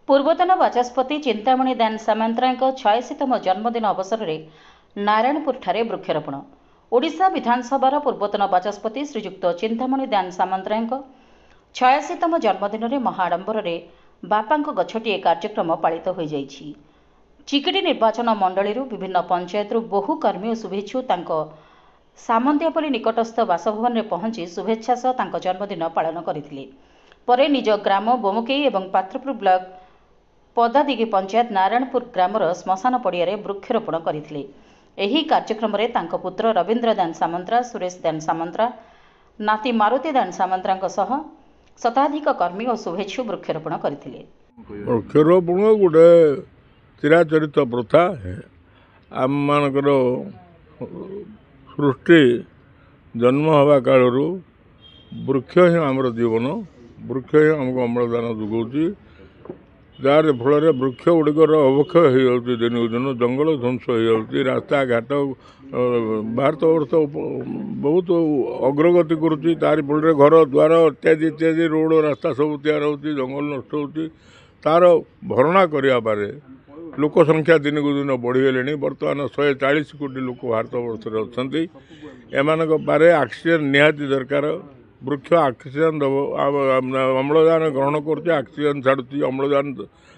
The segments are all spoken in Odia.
ପୂର୍ବତନ ବାଚସ୍ପତି ଚିନ୍ତାମଣି ଦାନ ସାମନ୍ତରାୟଙ୍କ 86ତମ ଜନ୍ମଦିନ ଅବସରରେ ନାରାୟଣପୁରଠାରେ ବୃକ୍ଷରୋପଣ। ଓଡ଼ିଶା ବିଧାନସଭାର ପୂର୍ବତନ ବାଚସ୍ପତି ଶ୍ରୀଯୁକ୍ତ ଚିନ୍ତାମଣି ଦାନ ସାମନ୍ତରାୟଙ୍କ 86ତମ ଜନ୍ମଦିନରେ ମହାଆଡ଼ମ୍ବରରେ ବାପାଙ୍କ ଗଛଟିଏ କାର୍ଯ୍ୟକ୍ରମ ପାଳିତ ହୋଇଯାଇଛି। ଚିକିଟି ନିର୍ବାଚନ ମଣ୍ଡଳୀରୁ ବିଭିନ୍ନ ପଞ୍ଚାୟତରୁ ବହୁ କର୍ମୀ ଓ ଶୁଭେଚ୍ଛୁ ତାଙ୍କ ସାମନ୍ତିଆପଲ୍ଲୀ ନିକଟସ୍ଥ ବାସଭବନରେ ପହଞ୍ଚି ଶୁଭେଚ୍ଛା ସହ ତାଙ୍କ ଜନ୍ମଦିନ ପାଳନ କରିଥିଲେ। ପରେ ନିଜ ଗ୍ରାମ ବୋମୁକେଇ ଏବଂ ପାତ୍ରପୁର ବ୍ଲକ ପଦାଦିଗି ପଞ୍ଚାୟତ ନାରାୟଣପୁର ଗ୍ରାମର ଶ୍ମଶାନ ପଡ଼ିଆରେ ବୃକ୍ଷରୋପଣ କରିଥିଲେ। ଏହି କାର୍ଯ୍ୟକ୍ରମରେ ତାଙ୍କ ପୁତ୍ର ରବୀନ୍ଦ୍ର ଦାନ ସାମନ୍ତରା, ସୁରେଶ ଦାନ ସାମନ୍ତରା, ନାତି ମାରୁତି ଦାନ ସାମନ୍ତରାଙ୍କ ସହ ଶତାଧିକ କର୍ମୀ ଓ ଶୁଭେଚ୍ଛୁ ବୃକ୍ଷରୋପଣ କରିଥିଲେ। ବୃକ୍ଷରୋପଣ ଗୋଟେ ଚିରାଚରିତ ପ୍ରଥା ଆମମାନଙ୍କର ସୃଷ୍ଟି ଜନ୍ମ ହେବା କାଳରୁ ବୃକ୍ଷ ହିଁ ଆମର ଜୀବନ, ବୃକ୍ଷ ହିଁ ଆମକୁ ଅମ୍ଳଜାନ ଯୋଗାଉଛି। ଯାହାର ଫଳରେ ବୃକ୍ଷ ଗୁଡ଼ିକର ଅବକ୍ଷୟ ହୋଇଯାଉଛି, ଦିନକୁ ଦିନ ଜଙ୍ଗଲ ଧ୍ୱଂସ ହୋଇଯାଉଛି, ରାସ୍ତାଘାଟ ଭାରତବର୍ଷ ବହୁତ ଅଗ୍ରଗତି କରୁଛି। ତାରି ଫଳରେ ଘର ଦ୍ୱାର ଇତ୍ୟାଦି ରୋଡ଼ ରାସ୍ତା ସବୁ ତିଆରି ହେଉଛି, ଜଙ୍ଗଲ ନଷ୍ଟ ହେଉଛି। ତାର ଭରଣା କରିବା ପରେ ଲୋକ ସଂଖ୍ୟା ଦିନକୁ ଦିନ ବଢ଼ିଗଲେଣି। ବର୍ତ୍ତମାନ 140 କୋଟି ଲୋକ ଭାରତବର୍ଷରେ ଅଛନ୍ତି। ଏମାନଙ୍କ ପାରେ ଅକ୍ସିଜେନ୍ ନିହାତି ଦରକାର। ବୃକ୍ଷ ଅକ୍ସିଜେନ୍ ଦେବ, ଅମ୍ଳଜାନ ଗ୍ରହଣ କରୁଛି, ଅକ୍ସିଜେନ୍ ଛାଡ଼ୁଛି। ଅମ୍ଳଜାନ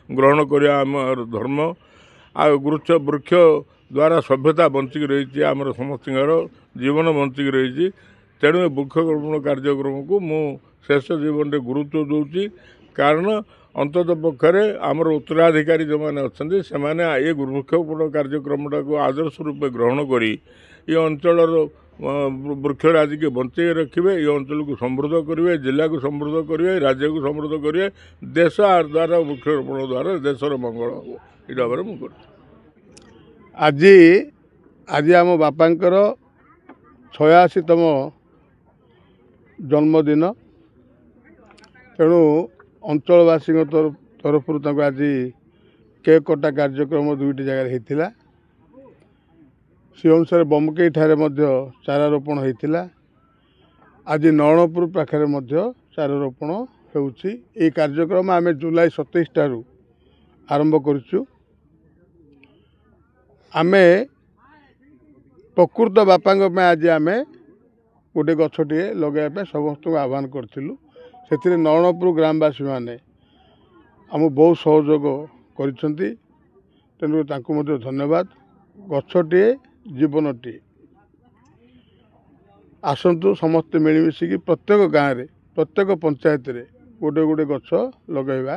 ଗ୍ରହଣ କରିବା ଆମର ଧର୍ମ। ଆଉ ବୃକ୍ଷ ଦ୍ୱାରା ସଭ୍ୟତା ବଞ୍ଚିକି ରହିଛି, ଆମର ସମସ୍ତଙ୍କର ଜୀବନ ବଞ୍ଚିକି ରହିଛି। ତେଣୁ ବୃକ୍ଷରୋପଣ କାର୍ଯ୍ୟକ୍ରମକୁ ମୁଁ ଶେଷ ଜୀବନରେ ଗୁରୁତ୍ୱ ଦେଉଛି। କାରଣ ଅନ୍ତତଃ ପକ୍ଷରେ ଆମର ଉତ୍ତରାଧିକାରୀ ଯେଉଁମାନେ ଅଛନ୍ତି ସେମାନେ ଏ ବୃକ୍ଷରୋପଣ କାର୍ଯ୍ୟକ୍ରମଟାକୁ ଆଦର୍ଶ ରୂପେ ଗ୍ରହଣ କରି ଏ ଅଞ୍ଚଳର ବୃକ୍ଷରାଜିକୁ ବଞ୍ଚେଇ ରଖିବେ, ଏ ଅଞ୍ଚଳକୁ ସମୃଦ୍ଧ କରିବେ, ଜିଲ୍ଲାକୁ ସମୃଦ୍ଧ କରିବେ, ରାଜ୍ୟକୁ ସମୃଦ୍ଧ କରିବେ। ଦେଶ ଦ୍ୱାରା ବୃକ୍ଷରୋପଣ ଦ୍ୱାରା ଦେଶର ମଙ୍ଗଳ ହେବ। ଏଇଟା ଭାବରେ ମୁଁ କରୁଛି। ଆଜି ଆମ ବାପାଙ୍କର 86ତମ ଜନ୍ମଦିନ। ତେଣୁ ଅଞ୍ଚଳବାସୀଙ୍କ ତରଫରୁ ତାଙ୍କୁ ଆଜି କେକ୍ କଟା କାର୍ଯ୍ୟକ୍ରମ ଦୁଇଟି ଜାଗାରେ ହୋଇଥିଲା। ସେ ଅନୁସାରେ ବୋମକେଇ ଠାରେ ମଧ୍ୟ ଚାରା ରୋପଣ ହୋଇଥିଲା। ଆଜି ନରଣପୁର ପାଖରେ ମଧ୍ୟ ଚାରା ରୋପଣ ହେଉଛି। ଏହି କାର୍ଯ୍ୟକ୍ରମ ଆମେ ଜୁଲାଇ 27 ଠାରୁ ଆରମ୍ଭ କରିଛୁ। ଆମେ ପ୍ରକୃତ ବାପାଙ୍କ ପାଇଁ ଆଜି ଆମେ ଗୋଟେ ଗଛଟିଏ ଲଗାଇବା ପାଇଁ ସମସ୍ତଙ୍କୁ ଆହ୍ୱାନ କରିଥିଲୁ। ସେଥିରେ ନରଣପୁର ଗ୍ରାମବାସୀମାନେ ଆମକୁ ବହୁତ ସହଯୋଗ କରିଛନ୍ତି। ତେଣୁ ତାଙ୍କୁ ମଧ୍ୟ ଧନ୍ୟବାଦ। ଗଛଟିଏ ଜୀବନଟିଏ। ଆସନ୍ତୁ ସମସ୍ତେ ମିଳିମିଶିକି ପ୍ରତ୍ୟେକ ଗାଁରେ, ପ୍ରତ୍ୟେକ ପଞ୍ଚାୟତରେ ଗୋଟେ ଗଛ ଲଗାଇବା।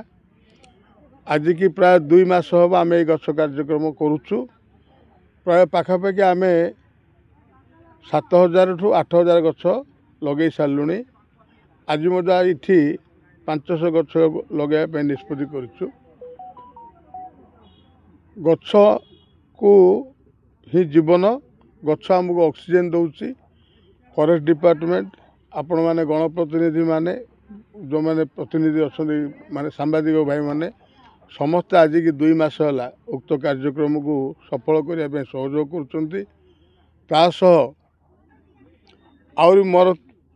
ଆଜିକି ପ୍ରାୟ 2 ମାସ ହେବ ଆମେ এই ଗଛ କାର୍ଯ୍ୟକ୍ରମ କରୁଛୁ। ପ୍ରାୟ ପାଖାପାଖି ଆମେ 7000 ଠୁ 8000 ଗଛ ଲଗାଇ ସାରିଲୁଣି। ଆଜି ମଧ୍ୟ ଏଠି 500 ଗଛ ଲଗାଇବା ପାଇଁ ନିଷ୍ପତ୍ତି କରିଛୁ। ଗଛକୁ ହିଁ ଜୀବନ। ଗଛ ଆମକୁ ଅକ୍ସିଜେନ୍ ଦେଉଛି। ଫରେଷ୍ଟ ଡିପାର୍ଟମେଣ୍ଟ, ଆପଣମାନେ ଗଣପ୍ରତିନିଧିମାନେ, ଯେଉଁମାନେ ପ୍ରତିନିଧି ଅଛନ୍ତି, ମାନେ ସାମ୍ବାଦିକ ଭାଇମାନେ ସମସ୍ତେ ଆଜିକି 2 ମାସ ହେଲା ଉକ୍ତ କାର୍ଯ୍ୟକ୍ରମକୁ ସଫଳ କରିବା ପାଇଁ ସହଯୋଗ କରୁଛନ୍ତି। ତା ସହ ଆହୁରି ମୋର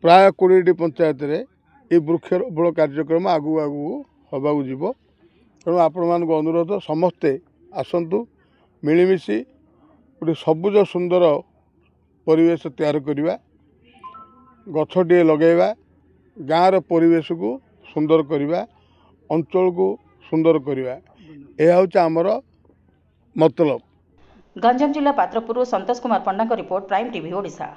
ପ୍ରାୟ 20ଟି ପଞ୍ଚାୟତରେ ଏ ବୃକ୍ଷରୋପଣ କାର୍ଯ୍ୟକ୍ରମ ଆଗକୁ ହେବାକୁ ଯିବ। ତେଣୁ ଆପଣମାନଙ୍କୁ ଅନୁରୋଧ, ସମସ୍ତେ ଆସନ୍ତୁ, ମିଳିମିଶି ଗୋଟେ ସବୁଜ ସୁନ୍ଦର ପରିବେଶ ତିଆରି କରିବା, ଗଛଟିଏ ଲଗାଇବା, ଗାଁର ପରିବେଶକୁ ସୁନ୍ଦର କରିବା, ଅଞ୍ଚଳକୁ ସୁନ୍ଦର କରିବା। ଏହା ହେଉଛି ଆମର ମତଲବ। ଗଞ୍ଜାମ ଜିଲ୍ଲା ପାତ୍ରପୁରରୁ ସନ୍ତୋଷ କୁମାର ପଣ୍ଡାଙ୍କ ରିପୋର୍ଟ, ପ୍ରାଇମ୍ ଟିଭି ଓଡ଼ିଶା।